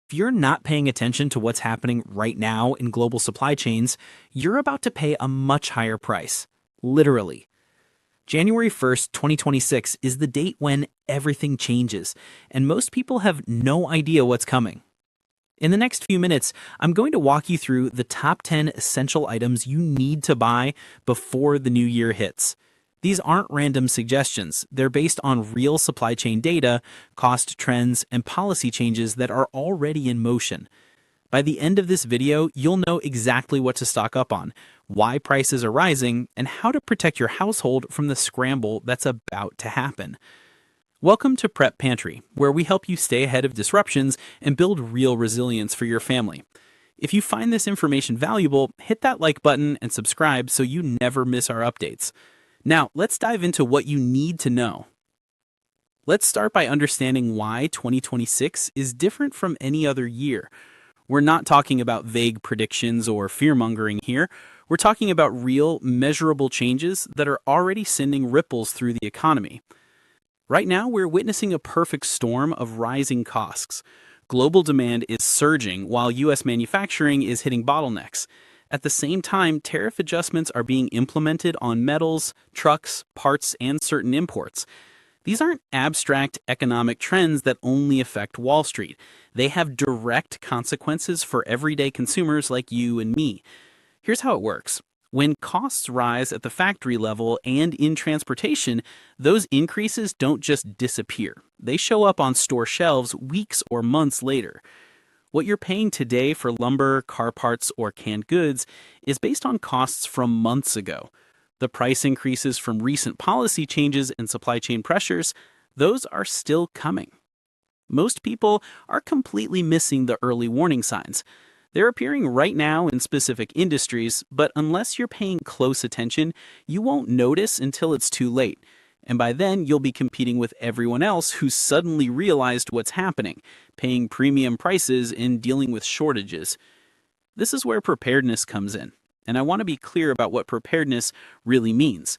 If you're not paying attention to what's happening right now in global supply chains, you're about to pay a much higher price. Literally. January 1st, 2026 is the date when everything changes, and most people have no idea what's coming. In the next few minutes, I'm going to walk you through the top 10 essential items you need to buy before the new year hits. These aren't random suggestions. They're based on real supply chain data, cost trends, and policy changes that are already in motion. By the end of this video, you'll know exactly what to stock up on, why prices are rising, and how to protect your household from the scramble that's about to happen. Welcome to Prep Pantry, where we help you stay ahead of disruptions and build real resilience for your family. If you find this information valuable, hit that like button and subscribe so you never miss our updates. Now, let's dive into what you need to know. Let's start by understanding why 2026 is different from any other year. We're not talking about vague predictions or fear-mongering here. We're talking about real, measurable changes that are already sending ripples through the economy. Right now, we're witnessing a perfect storm of rising costs. Global demand is surging while U.S. manufacturing is hitting bottlenecks. At the same time, tariff adjustments are being implemented on metals, trucks, parts, and certain imports. These aren't abstract economic trends that only affect Wall Street. They have direct consequences for everyday consumers like you and me. Here's how it works. When costs rise at the factory level and in transportation, those increases don't just disappear. They show up on store shelves weeks or months later. What you're paying today for lumber, car parts, or canned goods is based on costs from months ago. The price increases from recent policy changes and supply chain pressures, those are still coming. Most people are completely missing the early warning signs. They're appearing right now in specific industries, but unless you're paying close attention, you won't notice until it's too late. And by then, you'll be competing with everyone else who's suddenly realized what's happening, paying premium prices and dealing with shortages. This is where preparedness comes in, and I want to be clear about what preparedness really means.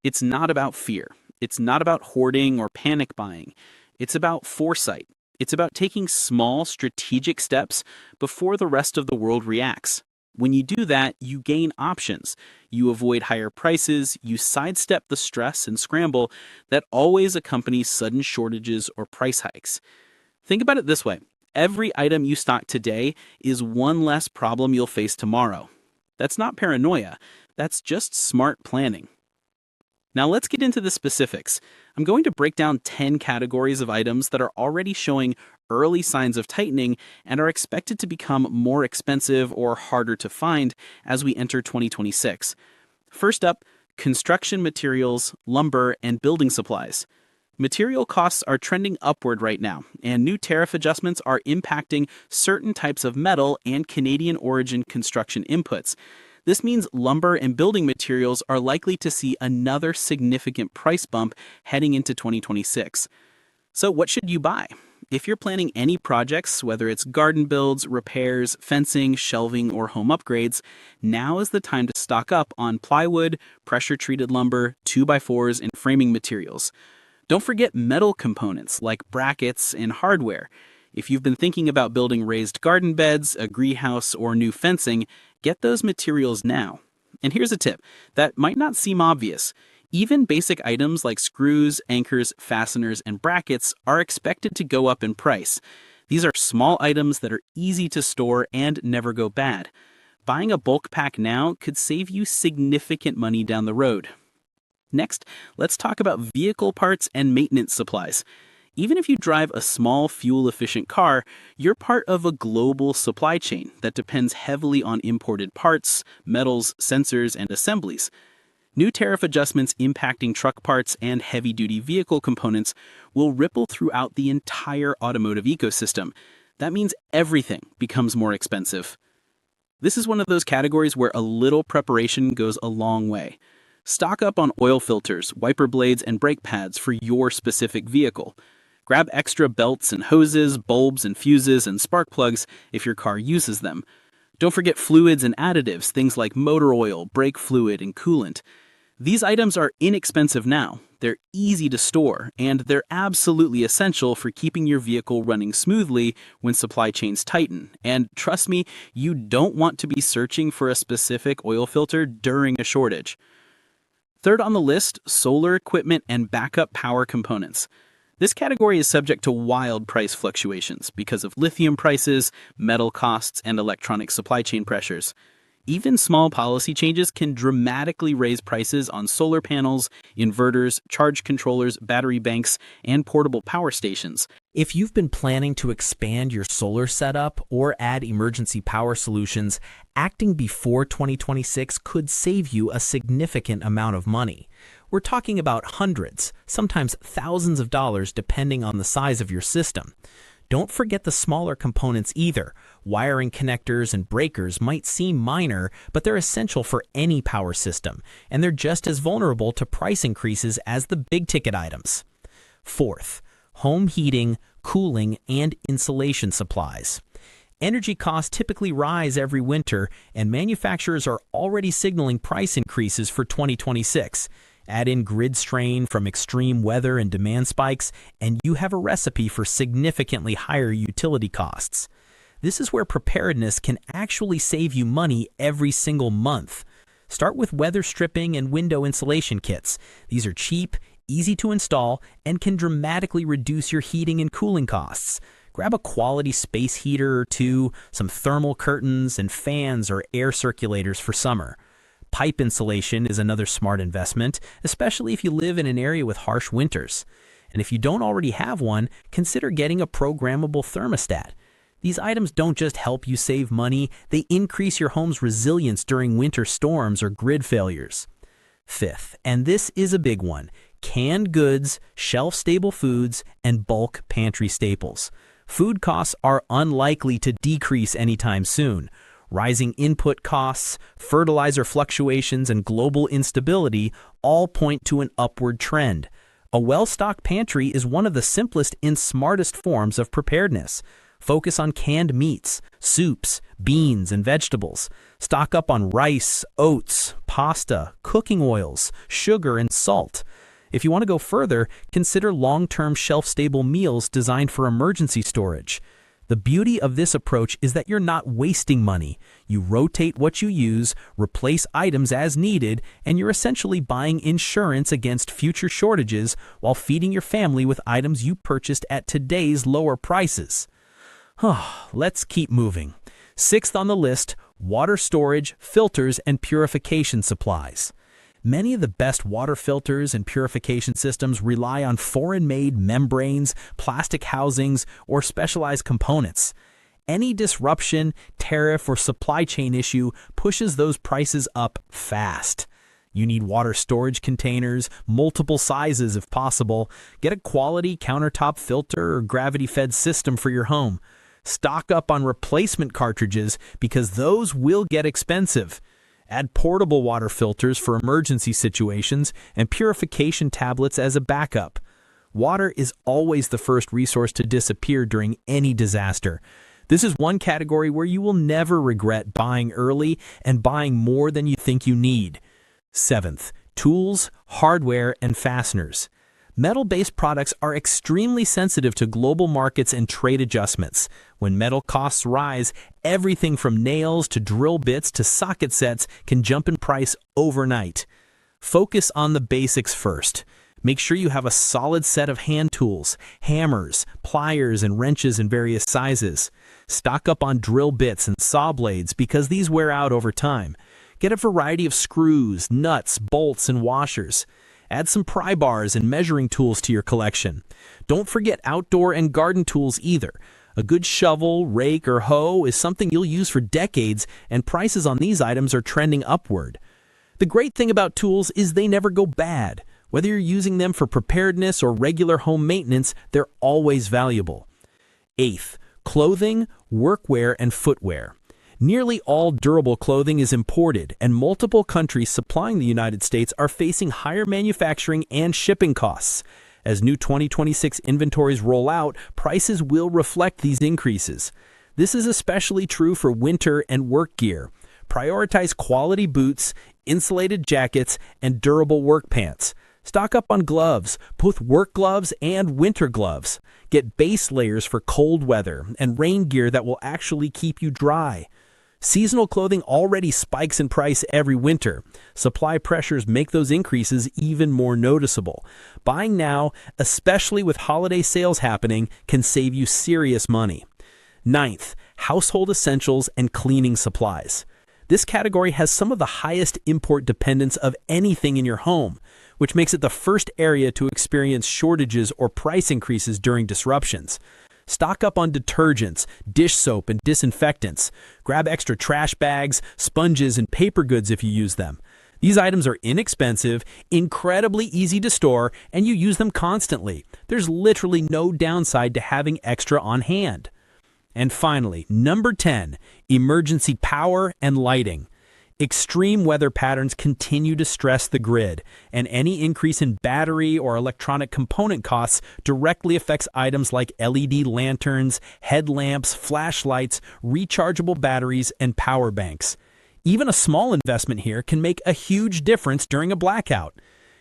It's not about fear. It's not about hoarding or panic buying. It's about foresight. It's about taking small, strategic steps before the rest of the world reacts. When you do that, you gain options. You avoid higher prices, you sidestep the stress and scramble that always accompanies sudden shortages or price hikes. Think about it this way. Every item you stock today is one less problem you'll face tomorrow. That's not paranoia. That's just smart planning. Now let's get into the specifics. I'm going to break down 10 categories of items that are already showing early signs of tightening and are expected to become more expensive or harder to find as we enter 2026. First up, construction materials, lumber, and building supplies. Material costs are trending upward right now, and new tariff adjustments are impacting certain types of metal and Canadian origin construction inputs. This means lumber and building materials are likely to see another significant price bump heading into 2026. So what should you buy? If you're planning any projects, whether it's garden builds, repairs, fencing, shelving, or home upgrades, now is the time to stock up on plywood, pressure-treated lumber, 2x4s, and framing materials. Don't forget metal components like brackets and hardware. If you've been thinking about building raised garden beds, a greenhouse, or new fencing, get those materials now. And here's a tip that might not seem obvious. Even basic items like screws, anchors, fasteners, and brackets are expected to go up in price. These are small items that are easy to store and never go bad. Buying a bulk pack now could save you significant money down the road. Next, let's talk about vehicle parts and maintenance supplies. Even if you drive a small fuel-efficient car, you're part of a global supply chain that depends heavily on imported parts, metals, sensors, and assemblies. New tariff adjustments impacting truck parts and heavy-duty vehicle components will ripple throughout the entire automotive ecosystem. That means everything becomes more expensive. This is one of those categories where a little preparation goes a long way. Stock up on oil filters, wiper blades, and brake pads for your specific vehicle. Grab extra belts and hoses, bulbs and fuses, and spark plugs if your car uses them. Don't forget fluids and additives, things like motor oil, brake fluid, and coolant. These items are inexpensive now, They're easy to store, and they're absolutely essential for keeping your vehicle running smoothly when supply chains tighten. And trust me, you don't want to be searching for a specific oil filter during a shortage. Third on the list, solar equipment and backup power components. This category is subject to wild price fluctuations because of lithium prices, metal costs, and electronic supply chain pressures. Even small policy changes can dramatically raise prices on solar panels, inverters, charge controllers, battery banks, and portable power stations. If you've been planning to expand your solar setup or add emergency power solutions, acting before 2026 could save you a significant amount of money. We're talking about hundreds, sometimes thousands of dollars depending on the size of your system. Don't forget the smaller components either. Wiring connectors and breakers might seem minor, but they're essential for any power system, and they're just as vulnerable to price increases as the big-ticket items. Fourth, home heating, cooling, and insulation supplies. Energy costs typically rise every winter, and manufacturers are already signaling price increases for 2026. Add in grid strain from extreme weather and demand spikes, and you have a recipe for significantly higher utility costs. This is where preparedness can actually save you money every single month. Start with weather stripping and window insulation kits. These are cheap, easy to install, and can dramatically reduce your heating and cooling costs. Grab a quality space heater or two, some thermal curtains, and fans or air circulators for summer. Pipe insulation is another smart investment, especially if you live in an area with harsh winters. And if you don't already have one, consider getting a programmable thermostat. These items don't just help you save money, they increase your home's resilience during winter storms or grid failures. Fifth, and this is a big one, canned goods, shelf-stable foods, and bulk pantry staples. Food costs are unlikely to decrease anytime soon. Rising input costs, fertilizer fluctuations, and global instability all point to an upward trend. A well-stocked pantry is one of the simplest and smartest forms of preparedness. Focus on canned meats, soups, beans, and vegetables. Stock up on rice, oats, pasta, cooking oils, sugar, and salt. If you want to go further, consider long-term shelf-stable meals designed for emergency storage. The beauty of this approach is that you're not wasting money. You rotate what you use, replace items as needed, and you're essentially buying insurance against future shortages while feeding your family with items you purchased at today's lower prices. Let's keep moving. Sixth on the list, water storage, filters, and purification supplies. Many of the best water filters and purification systems rely on foreign-made membranes, plastic housings, or specialized components. Any disruption, tariff, or supply chain issue pushes those prices up fast. You need water storage containers, multiple sizes if possible. Get a quality countertop filter or gravity-fed system for your home. Stock up on replacement cartridges because those will get expensive. Add portable water filters for emergency situations and purification tablets as a backup. Water is always the first resource to disappear during any disaster. This is one category where you will never regret buying early and buying more than you think you need. Seventh, tools, hardware, and fasteners. Metal-based products are extremely sensitive to global markets and trade adjustments. When metal costs rise, everything from nails to drill bits to socket sets can jump in price overnight. Focus on the basics first. Make sure you have a solid set of hand tools, hammers, pliers, and wrenches in various sizes. Stock up on drill bits and saw blades because these wear out over time. Get a variety of screws, nuts, bolts, and washers. Add some pry bars and measuring tools to your collection. Don't forget outdoor and garden tools either. A good shovel, rake, or hoe is something you'll use for decades, and prices on these items are trending upward. The great thing about tools is they never go bad. Whether you're using them for preparedness or regular home maintenance, they're always valuable. Eighth, clothing, workwear, and footwear. Nearly all durable clothing is imported, and multiple countries supplying the United States are facing higher manufacturing and shipping costs. As new 2026 inventories roll out, prices will reflect these increases. This is especially true for winter and work gear. Prioritize quality boots, insulated jackets, and durable work pants. Stock up on gloves, both work gloves and winter gloves. Get base layers for cold weather and rain gear that will actually keep you dry. Seasonal clothing already spikes in price every winter. Supply pressures make those increases even more noticeable. Buying now, especially with holiday sales happening, can save you serious money. Ninth, household essentials and cleaning supplies. This category has some of the highest import dependence of anything in your home, which makes it the first area to experience shortages or price increases during disruptions. Stock up on detergents, dish soap, and disinfectants. Grab extra trash bags, sponges, and paper goods if you use them. These items are inexpensive, incredibly easy to store, and you use them constantly. There's literally no downside to having extra on hand. And finally, number 10, emergency power and lighting. Extreme weather patterns continue to stress the grid, and any increase in battery or electronic component costs directly affects items like LED lanterns, headlamps, flashlights, rechargeable batteries, and power banks. Even a small investment here can make a huge difference during a blackout.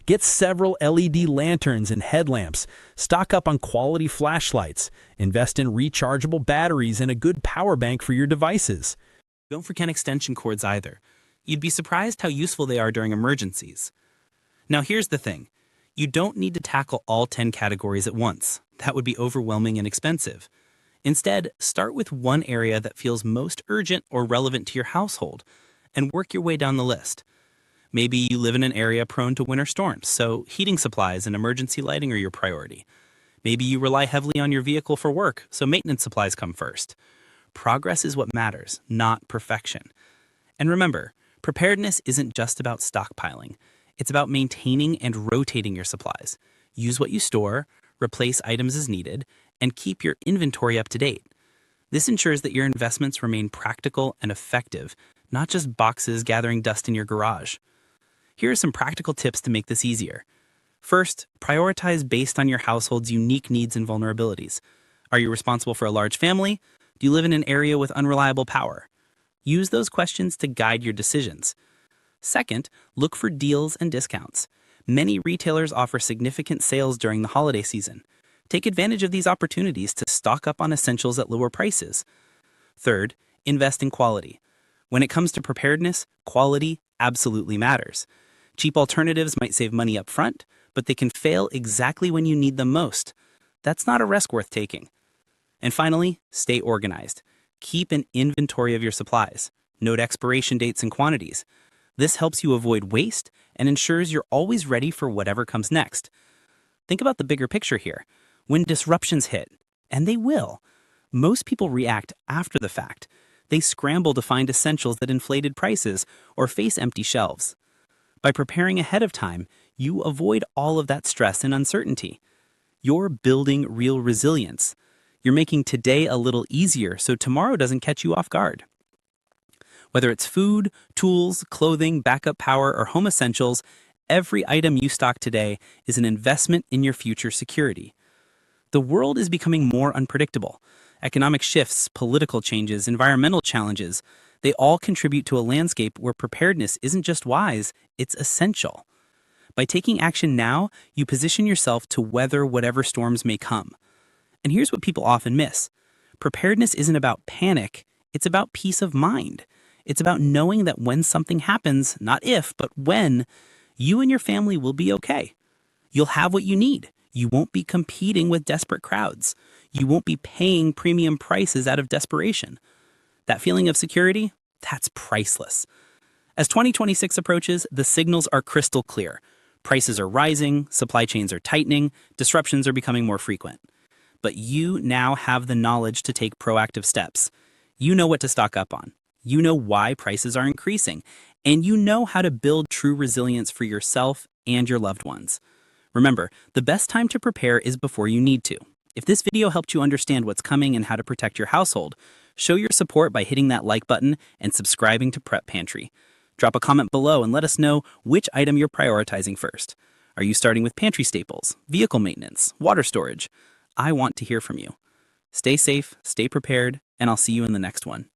Get several LED lanterns and headlamps, stock up on quality flashlights, invest in rechargeable batteries and a good power bank for your devices. Don't forget extension cords either. You'd be surprised how useful they are during emergencies. Now here's the thing. You don't need to tackle all 10 categories at once. That would be overwhelming and expensive. Instead, start with one area that feels most urgent or relevant to your household and work your way down the list. Maybe you live in an area prone to winter storms, so heating supplies and emergency lighting are your priority. Maybe you rely heavily on your vehicle for work, so maintenance supplies come first. Progress is what matters, not perfection. And remember, preparedness isn't just about stockpiling. It's about maintaining and rotating your supplies. Use what you store, replace items as needed, and keep your inventory up to date. This ensures that your investments remain practical and effective, not just boxes gathering dust in your garage. Here are some practical tips to make this easier. First, prioritize based on your household's unique needs and vulnerabilities. Are you responsible for a large family? Do you live in an area with unreliable power? Use those questions to guide your decisions. Second, look for deals and discounts. Many retailers offer significant sales during the holiday season. Take advantage of these opportunities to stock up on essentials at lower prices. Third, invest in quality. When it comes to preparedness, quality absolutely matters. Cheap alternatives might save money up front, but they can fail exactly when you need them most. That's not a risk worth taking. And finally, stay organized. Keep an inventory of your supplies. Note expiration dates and quantities. This helps you avoid waste and ensures you're always ready for whatever comes next. Think about the bigger picture here. When disruptions hit, and they will, most people react after the fact. They scramble to find essentials that inflated prices or face empty shelves. By preparing ahead of time, you avoid all of that stress and uncertainty. You're building real resilience. You're making today a little easier so tomorrow doesn't catch you off guard. Whether it's food, tools, clothing, backup power, or home essentials, every item you stock today is an investment in your future security. The world is becoming more unpredictable. Economic shifts, political changes, environmental challenges, they all contribute to a landscape where preparedness isn't just wise, it's essential. By taking action now, you position yourself to weather whatever storms may come. And here's what people often miss. Preparedness isn't about panic, it's about peace of mind. It's about knowing that when something happens, not if, but when, you and your family will be okay. You'll have what you need. You won't be competing with desperate crowds. You won't be paying premium prices out of desperation. That feeling of security, that's priceless. As 2026 approaches, the signals are crystal clear. Prices are rising, supply chains are tightening, disruptions are becoming more frequent. But you now have the knowledge to take proactive steps. You know what to stock up on. You know why prices are increasing. And you know how to build true resilience for yourself and your loved ones. Remember, the best time to prepare is before you need to. If this video helped you understand what's coming and how to protect your household, show your support by hitting that like button and subscribing to Prep Pantry. Drop a comment below and let us know which item you're prioritizing first. Are you starting with pantry staples, vehicle maintenance, water storage? I want to hear from you. Stay safe, stay prepared, and I'll see you in the next one.